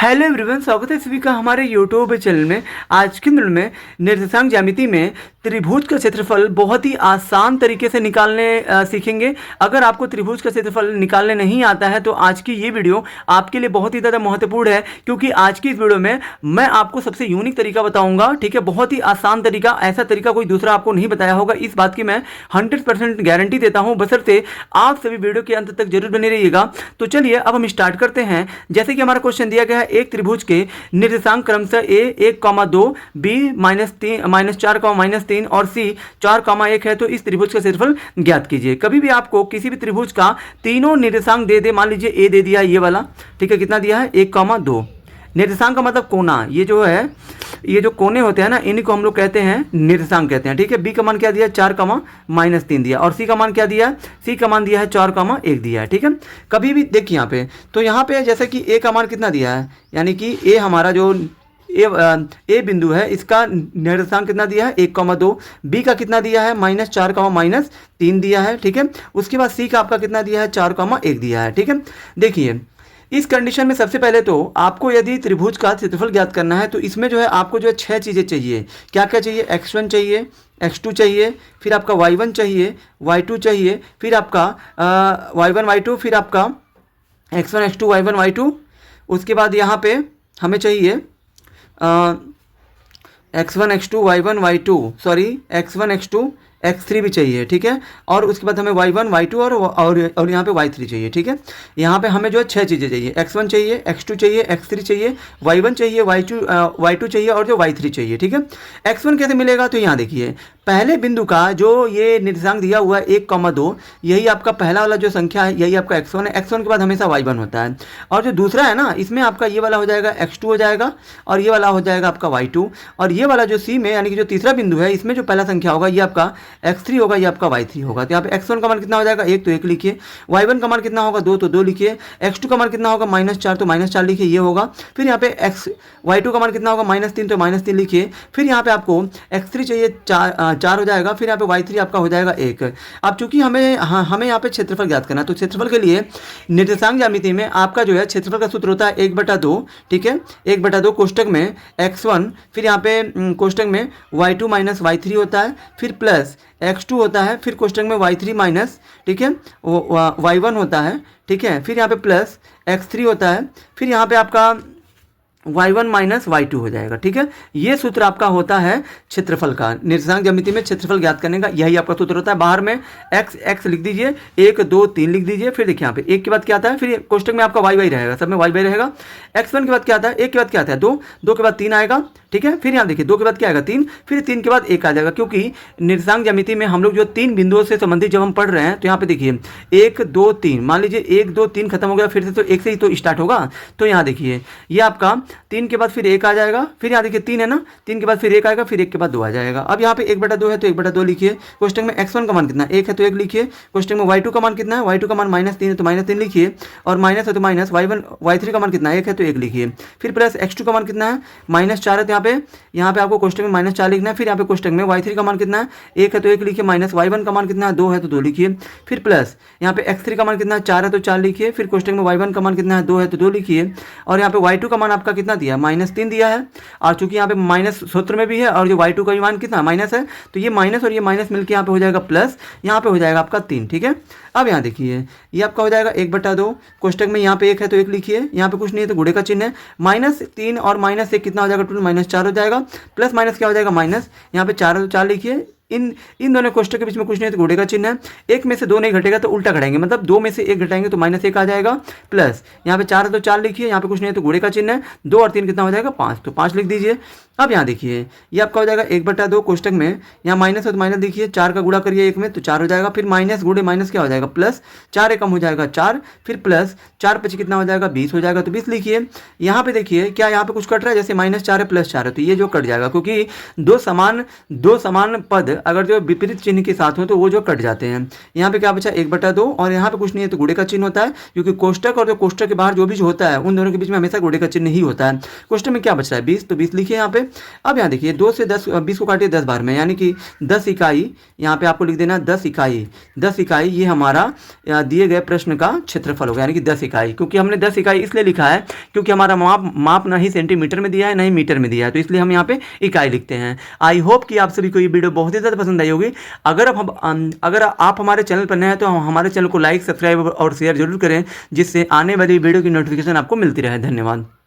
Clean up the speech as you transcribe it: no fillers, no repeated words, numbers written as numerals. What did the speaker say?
Hello everyone, स्वागत है सभी का हमारे यूट्यूब चैनल में। आज के दिन में निर्देशांक ज्यामिति में त्रिभुज का क्षेत्रफल बहुत ही आसान तरीके से निकालने सीखेंगे। अगर आपको त्रिभुज का क्षेत्रफल निकालने नहीं आता है तो आज की ये वीडियो आपके लिए बहुत ही ज़्यादा महत्वपूर्ण है, क्योंकि आज की इस वीडियो में मैं आपको सबसे यूनिक तरीका बताऊंगा। ठीक है, बहुत ही आसान तरीका, ऐसा तरीका कोई दूसरा आपको नहीं बताया होगा, इस बात की मैं 100% गारंटी देता हूँ, बशर्ते आप सभी वीडियो के अंत तक जरूर बने रहिएगा। तो चलिए अब हम स्टार्ट करते हैं। जैसे कि हमारा क्वेश्चन दिया गया है, एक त्रिभुज के निर्देशांक क्रमशः ए 1,2, बी -4, और सी 4,1 है, तो इस त्रिभुज का क्षेत्रफल ज्ञात कीजिए। कभी भी आपको किसी भी त्रिभुज का तीनों निर्देशांक दे दे, मान लीजिए ए दे दिया ये वाला, ठीक है, कितना दिया है 1,2। निर्देशांक का मतलब कोना, ये जो है, ये जो कोने होते हैं ना, इन्हीं को हम लोग कहते हैं निर्देशांक कहते हैं। ठीक है, बी का मान क्या दिया, 4,-3 दिया, और सी का मान क्या दिया है, सी का मान दिया है 4,1 दिया है। ठीक है, कभी भी देखिए यहाँ पे, तो यहाँ पे जैसे कि ए का मान कितना दिया है, यानी कि ए हमारा जो ए बिंदु है, इसका निर्देशांक कितना दिया है 1,2। बी का कितना दिया है -4,-3 दिया है। ठीक है, उसके बाद सी का आपका कितना दिया है 4,1 दिया है। ठीक है, देखिए इस कंडीशन में सबसे पहले तो आपको यदि त्रिभुज का क्षेत्रफल ज्ञात करना है तो इसमें जो है आपको जो है 6 चीज़ें चाहिए। क्या क्या चाहिए, x1 चाहिए, x2 चाहिए, फिर आपका y1 चाहिए, y2 चाहिए, फिर आपका y1 y2, फिर आपका x1 x2 y1 y2। उसके बाद यहाँ पे हमें चाहिए x1 x2 y1 y2, sorry x1 x2 x3 भी चाहिए। ठीक है, और उसके बाद हमें y1 y2 और यहाँ पे y3 चाहिए। ठीक है, यहाँ पे हमें जो है 6 चीज़ें चाहिए, x1 चाहिए, x2 चाहिए, x3 चाहिए, y1 चाहिए, y2 चाहिए और जो y3 चाहिए। ठीक है, x1 कैसे मिलेगा, तो यहाँ देखिए पहले बिंदु का जो ये निर्देशांक दिया हुआ है 1,2, यही आपका पहला वाला जो संख्या है, यही आपका x1 है। x1 के बाद हमेशा y1 होता है, और जो दूसरा है ना, इसमें आपका ये वाला हो जाएगा x2 हो जाएगा, और ये वाला हो जाएगा आपका y2, और ये वाला जो c में यानी कि जो तीसरा बिंदु है, इसमें जो पहला संख्या होगा ये आपका x3 होगा, ये आपका y3 होगा। तो यहाँ पे x1 का मान कितना हो जाएगा 1, तो 1 लिखिए। y1 का मान कितना होगा 2, तो 2 लिखिए। x2 का मान कितना होगा -4, तो -4 लिखिए, ये होगा। फिर यहाँ पे y2 का मान कितना होगा -3, तो -3 लिखिए। फिर यहाँ पे आपको x3 चाहिए 4 हो जाएगा, फिर यहाँ पे y3 आपका हो जाएगा 1। अब चूंकि हमें यहाँ पे क्षेत्रफल ज्ञात करना है, तो क्षेत्रफल के लिए निर्देशांक ज्यामिति में आपका जो है क्षेत्रफल का सूत्र होता है 1/2। ठीक है, 1/2 कोष्टक में x1, फिर यहाँ पे कोष्टक में y2 - y3 होता है, फिर प्लस x2 होता है, फिर कोष्टक में y3 माइनस, ठीक है, y1 होता है। ठीक है, फिर यहाँ पे प्लस x3 होता है, फिर यहाँ पे आपका y1 - y2 हो जाएगा। ठीक है, ये सूत्र आपका होता है क्षेत्रफल का। निर्देशांक ज्यामिति में क्षेत्रफल ज्ञात करने का यही आपका सूत्र होता है। बाहर में x लिख दीजिए, 1 2 3 लिख दीजिए। फिर देखिए यहाँ पे 1 के बाद क्या आता है, फिर कोष्टक में आपका y रहेगा, सब में y रहेगा। x1 के बाद क्या आता है, 1 के बाद क्या आता है 2, 2 के बाद 3 आएगा। ठीक है, फिर यहाँ देखिए 2 के बाद क्या आएगा 3, फिर 3 के बाद 1 आ जाएगा, क्योंकि निर्देशांक ज्यामिति में हम लोग जो 3 बिंदुओं से संबंधित जब हम पढ़ रहे हैं, तो यहाँ पे देखिए 1 2 3, मान लीजिए 1 2 3 खत्म हो गया, फिर से तो 1 से ही तो स्टार्ट होगा। तो यहाँ देखिए ये आपका 3 के बाद फिर 1 आ जाएगा, फिर यहाँ देखिए 3 है ना, 3 के बाद फिर 1 आएगा, फिर 1 के बाद 2 आ जाएगा। अब यहाँ पे 1/2 है, तो 1/2 लिखिए। कोष्टक में x1 का मान कितना 1 है, तो 1 लिखिए। कोष्टक में y2 का मान कितना है, y2 का मान -3 है, तो -3 लिखिए, और माइनस है तो माइनस। y1 y3 का मान कितना 1 है, तो 1 लिखिए। फिर प्लस x2 का मान कितना है -4 है, तो यहाँ पे आपको कोष्टक में -4 लिखना है। फिर यहाँ पे कोष्टक में y3 का मान कितना है 1 है, तो 1 लिखिए, माइनस y1 का मान कितना है 2 है, तो 2 लिखिए। फिर प्लस यहाँ पे x3 का मान कितना है 4 है, तो 4 लिखिए। फिर कोष्टक में y1 का मान कितना है 2 है, तो 2 लिखिए। और यहाँ पे y2 का मान आपका कितना दिया -3 दिया है, और चूंकि यहाँ पे माइनस सूत्र में भी है, और जो y2 का मान कितना माइनस है, तो ये माइनस और ये माइनस मिलकर यहाँ पे हो जाएगा प्लस, यहाँ पे हो जाएगा आपका 3। ठीक है, अब यहाँ देखिए ये आपका हो जाएगा 1/2। कोष्टक में यहाँ पे 1 है, तो 1 लिखिए, यहाँ पे कुछ नहीं है तो गुणे का चिन्ह है। -3 और -1 कितना हो जाएगा, टोटल -4 हो जाएगा। प्लस माइनस क्या हो जाएगा माइनस, यहाँ पे 4 है तो 4 लिखिए। इन दोनों कोष्टक के बीच में कुछ नहीं है तो गुणे का चिन्ह है। 1 में से 2 नहीं घटेगा तो उल्टा घटाएंगे, मतलब 2 में से 1 घटाएंगे तो -1 आ जाएगा। प्लस यहाँ पे 4 है तो 4 लिखिए, यहाँ पे कुछ नहीं है तो गुणे का चिन्ह है। 2 और 3 कितना हो जाएगा 5, तो 5 लिख दीजिए। अब यहाँ देखिए ये आपका हो जाएगा 1/2 कोष्टक में, यहाँ माइनस है तो माइनस देखिए, 4 का गुणा करिए 1 में तो 4 हो जाएगा। फिर माइनस गुणे माइनस क्या हो जाएगा प्लस, 4 एकम हो जाएगा 4, फिर प्लस 4 5 कितना हो जाएगा 20 हो जाएगा, तो 20 लिखिए। यहाँ पे देखिए क्या यहाँ पे कुछ कट रहा है, जैसे -4 है +4 है, तो ये जो कट जाएगा, क्योंकि दो समान पद अगर जो विपरीत चिन्ह के साथ हो तो वो जो कट जाते हैं। यहाँ पे क्या बचा 1/2 और यहाँ पे कुछ नहीं है तो गुणे का चिन्ह होता है, क्योंकि कोष्टक और जो कोष्टक के बाहर जो भी जो होता है उन दोनों के बीच में हमेशा गुणे का चिन्ह ही होता है। कोष्टक में क्या बच रहा है 20, तो 20 लिखिए यहाँ पे। अब यहाँ देखिए 2 से 10, 20 को काटिए 10 बार में, यानी कि 10 इकाई, यहाँ पे आपको लिख देना 10 इकाई। 10 इकाई ये हमारा दिए गए प्रश्न का क्षेत्रफल होगा, यानी कि 10 इकाई। क्योंकि हमने 10 इकाई इसलिए लिखा है क्योंकि हमारा माप ना ही सेंटीमीटर में दिया है ना ही मीटर में दिया है, तो इसलिए हम यहाँ पे इकाई लिखते हैं। आई होप कि आप सभी को ये वीडियो बहुत ही ज़्यादा पसंद आई होगी। अगर आप हमारे चैनल पर नए हैं तो हमारे चैनल को लाइक, सब्सक्राइब और शेयर जरूर करें, जिससे आने वाली वीडियो की नोटिफिकेशन आपको मिलती रहे। धन्यवाद।